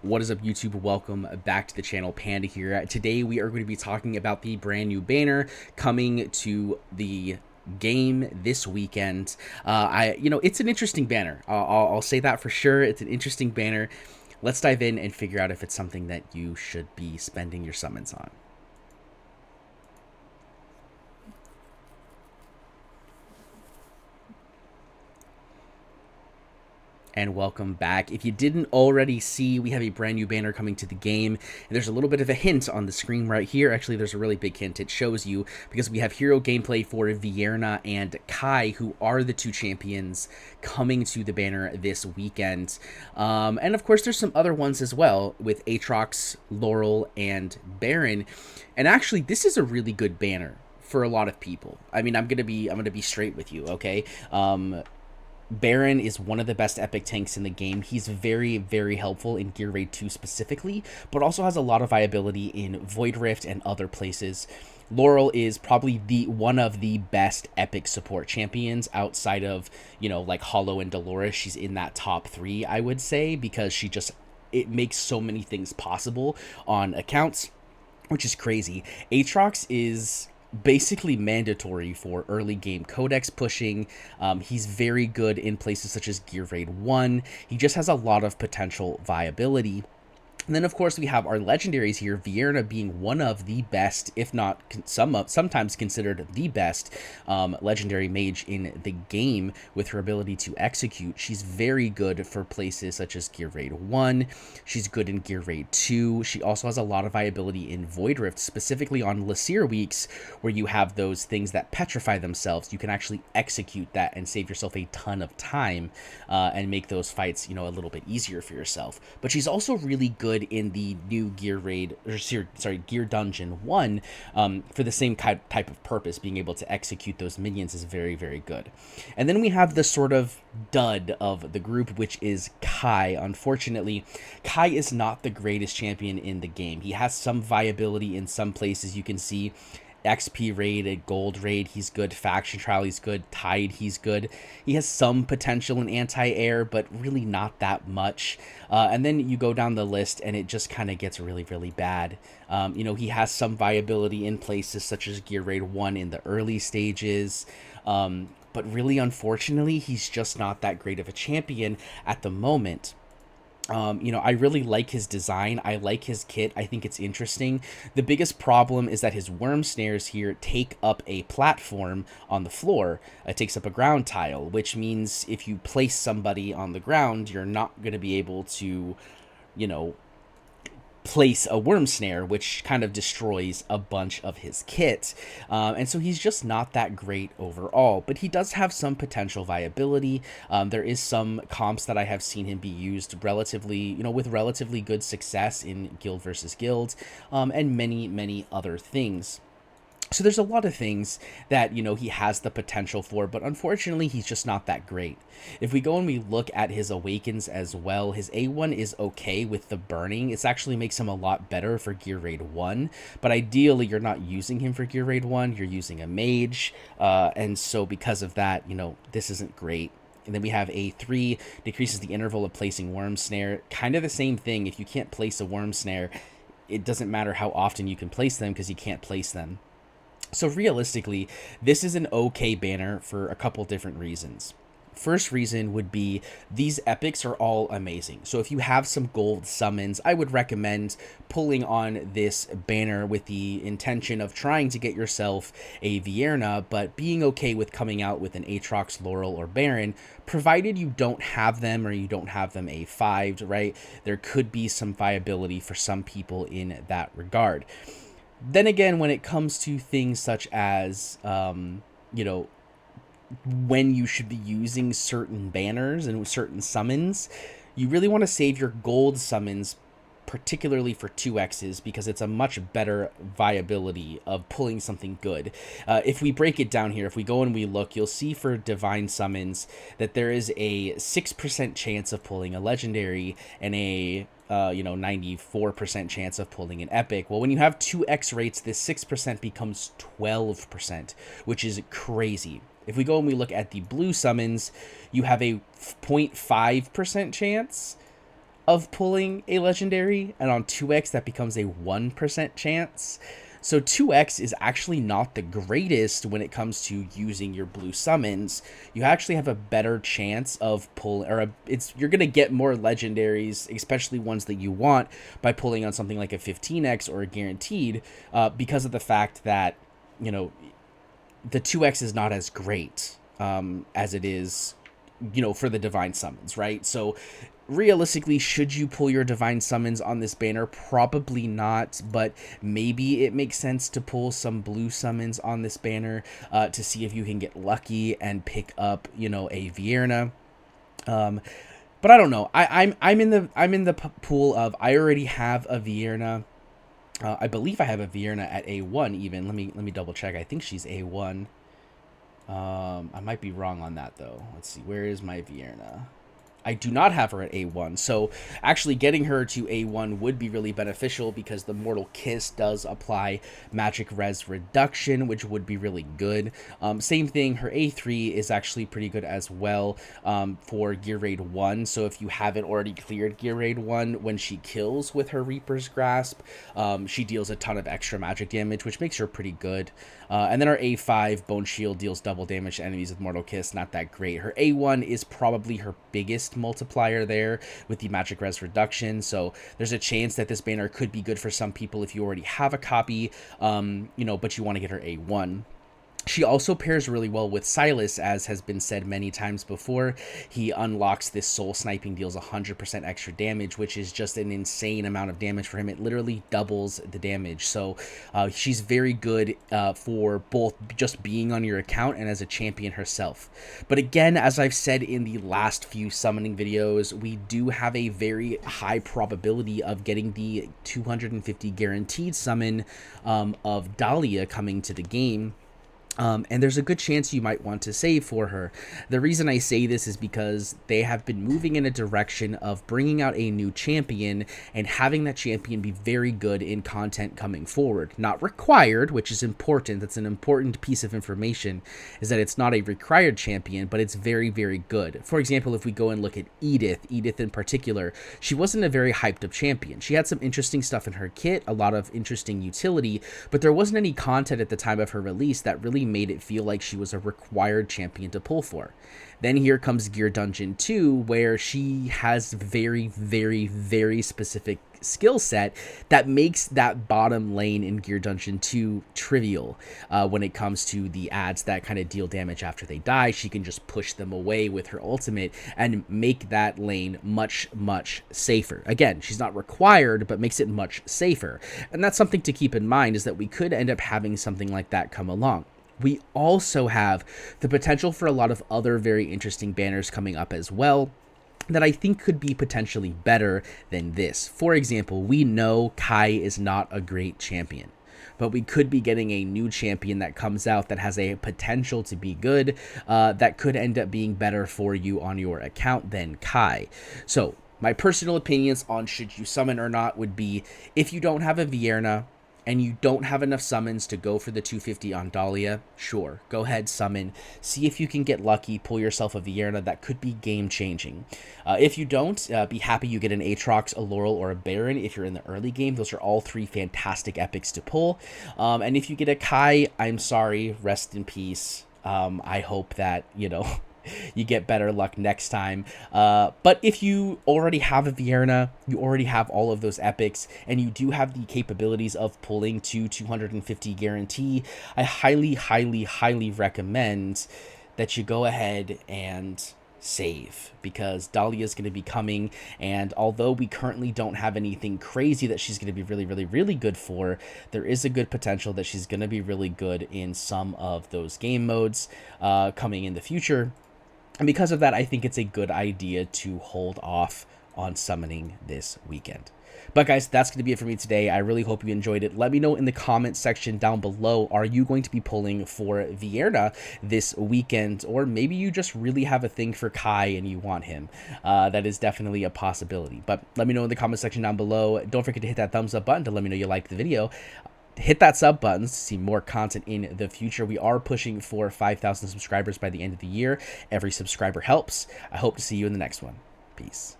What is up, YouTube? Welcome back to the channel. Panda here. Today we are going to be talking about the brand new banner coming to the game this weekend. It's an interesting banner. I'll say that for sure. It's an interesting banner. Let's dive in and figure out if it's something that you should be spending your summons on. And welcome back. If you didn't already see, we have a brand new banner coming to the game, and there's a little bit of a hint on the screen right here. Actually, there's a really big hint. It shows you because we have hero gameplay for Vierna and Kai, who are the two champions coming to the banner this weekend. And of course, there's some other ones as well with Aatrox, Laurel, and Baron. And actually, this is a really good banner for a lot of people. I mean, I'm gonna be straight with you, okay? Baron is one of the best epic tanks in the game. He's very, very helpful in Gear Raid 2 specifically, but also has a lot of viability in Void Rift and other places. Laurel is probably one of the best epic support champions outside of, like Hollow and Dolores. She's in that top 3, I would say, because it makes so many things possible on accounts, which is crazy. Aatrox is basically mandatory for early game codex pushing. He's very good in places such as Gear Raid 1. He just has a lot of potential viability. And then, of course, we have our legendaries here, Vierna being one of the best, if not sometimes considered the best legendary mage in the game with her ability to execute. She's very good for places such as Gear Raid 1. She's good in Gear Raid 2. She also has a lot of viability in Void Rift, specifically on Lasir weeks, where you have those things that petrify themselves. You can actually execute that and save yourself a ton of time and make those fights, a little bit easier for yourself. But she's also really good in the new Gear Dungeon 1 for the same type of purpose. Being able to execute those minions is very, very good. And then we have the sort of dud of the group, which is Kai. Unfortunately, Kai is not the greatest champion in the game. He has some viability in some places. You can see XP raid, gold raid, he's good. Faction trial, he's good. Tide, he's good. He has some potential in anti-air, but really not that much. And then you go down the list and it just kind of gets really, really bad. He has some viability in places such as Gear Raid 1 in the early stages. But really, unfortunately, he's just not that great of a champion at the moment. I really like his design. I like his kit. I think it's interesting. The biggest problem is that his worm snares here take up a platform on the floor. It takes up a ground tile, which means if you place somebody on the ground, you're not going to be able to, place a worm snare, which kind of destroys a bunch of his kit. And so he's just not that great overall, but he does have some potential viability. There is some comps that I have seen him be used relatively, with relatively good success in guild versus guild, and many, many other things. So there's a lot of things that, he has the potential for, but unfortunately, he's just not that great. If we go and we look at his awakens as well, his A1 is okay with the burning. It actually makes him a lot better for Gear Raid 1, but ideally, you're not using him for Gear Raid 1, you're using a mage, and so because of that, this isn't great. And then we have A3, decreases the interval of placing worm snare. Kind of the same thing. If you can't place a worm snare, it doesn't matter how often you can place them because you can't place them. So realistically, this is an okay banner for a couple different reasons. First reason would be these epics are all amazing. So if you have some gold summons, I would recommend pulling on this banner with the intention of trying to get yourself a Vierna, but being okay with coming out with an Aatrox, Laurel, or Baron, provided you don't have them or you don't have them A5'd, right? There could be some viability for some people in that regard. Then again, when it comes to things such as, when you should be using certain banners and certain summons, you really want to save your gold summons, particularly for 2Xs, because it's a much better viability of pulling something good. If we break it down here, if we go and we look, you'll see for divine summons that there is a 6% chance of pulling a legendary and a 94% chance of pulling an epic. Well, when you have 2x rates, this 6% becomes 12%, which is crazy. If we go and we look at the blue summons, you have a 0.5% chance of pulling a legendary, and on 2x that becomes a 1% chance. So 2x is actually not the greatest when it comes to using your blue summons. You actually have a better chance of pulling, or you're gonna get more legendaries, especially ones that you want, by pulling on something like a 15x or a guaranteed, because of the fact that, you know, the 2x is not as great as it is, you know, for the divine summons, right? So realistically, should you pull your divine summons on this banner? Probably not, but maybe it makes sense to pull some blue summons on this banner to see if you can get lucky and pick up, you know, a Vierna. But I don't know. I'm in the pool of, I already have a Vierna. I believe I have a Vierna at A1 even. Let me double check. I think she's A1. I might be wrong on that though. Let's see. Where is my Vierna? I do not have her at A1, so actually getting her to A1 would be really beneficial because the Mortal Kiss does apply magic res reduction, which would be really good. Same thing, her A3 is actually pretty good as well for Gear Raid 1, so if you haven't already cleared Gear Raid 1, when she kills with her Reaper's Grasp, she deals a ton of extra magic damage, which makes her pretty good. And then our A5, Bone Shield, deals double damage to enemies with Mortal Kiss, not that great. Her A1 is probably her biggest multiplier there with the magic res reduction, so there's a chance that this banner could be good for some people if you already have a copy, you know, but you want to get her A1. She also pairs really well with Silas, as has been said many times before. He unlocks this soul sniping, deals 100% extra damage, which is just an insane amount of damage for him. It literally doubles the damage. So she's very good for both just being on your account and as a champion herself. But again, as I've said in the last few summoning videos, we do have a very high probability of getting the 250 guaranteed summon of Dahlia coming to the game. And there's a good chance you might want to save for her. The reason I say this is because they have been moving in a direction of bringing out a new champion and having that champion be very good in content coming forward. Not required, which is important. That's an important piece of information, is that it's not a required champion, but it's very, very good. For example, if we go and look at Edith in particular, she wasn't a very hyped up champion. She had some interesting stuff in her kit, a lot of interesting utility, but there wasn't any content at the time of her release that really made it feel like she was a required champion to pull for. Then here comes Gear Dungeon 2, where she has very, very, very specific skill set that makes that bottom lane in Gear Dungeon 2 trivial when it comes to the ads that kind of deal damage after they die. She can just push them away with her ultimate and make that lane much, much safer. Again, she's not required, but makes it much safer. And that's something to keep in mind, is that we could end up having something like that come along. We also have the potential for a lot of other very interesting banners coming up as well that I think could be potentially better than this. For example, we know Kai is not a great champion, but we could be getting a new champion that comes out that has a potential to be good, that could end up being better for you on your account than Kai. So my personal opinions on should you summon or not would be, if you don't have a Vierna, and you don't have enough summons to go for the 250 on Dahlia, sure, go ahead, summon. See if you can get lucky, pull yourself a Vierna. That could be game-changing. If you don't, be happy you get an Aatrox, a Laurel, or a Baron if you're in the early game. Those are all three fantastic epics to pull. And if you get a Kai, I'm sorry, rest in peace. I hope that, you know, you get better luck next time. But if you already have a Vierna, you already have all of those epics, and you do have the capabilities of pulling to 250 guarantee, I highly, highly, highly recommend that you go ahead and save, because Dahlia is going to be coming, and although we currently don't have anything crazy that she's going to be really, really, really good for, there is a good potential that she's going to be really good in some of those game modes coming in the future. And because of that, I think it's a good idea to hold off on summoning this weekend. But guys, that's going to be it for me today. I really hope you enjoyed it. Let me know in the comment section down below, are you going to be pulling for Vierna this weekend? Or maybe you just really have a thing for Kai and you want him. That is definitely a possibility. But let me know in the comment section down below. Don't forget to hit that thumbs up button to let me know you liked the video. Hit that sub button to see more content in the future. We are pushing for 5,000 subscribers by the end of the year. Every subscriber helps. I hope to see you in the next one. Peace.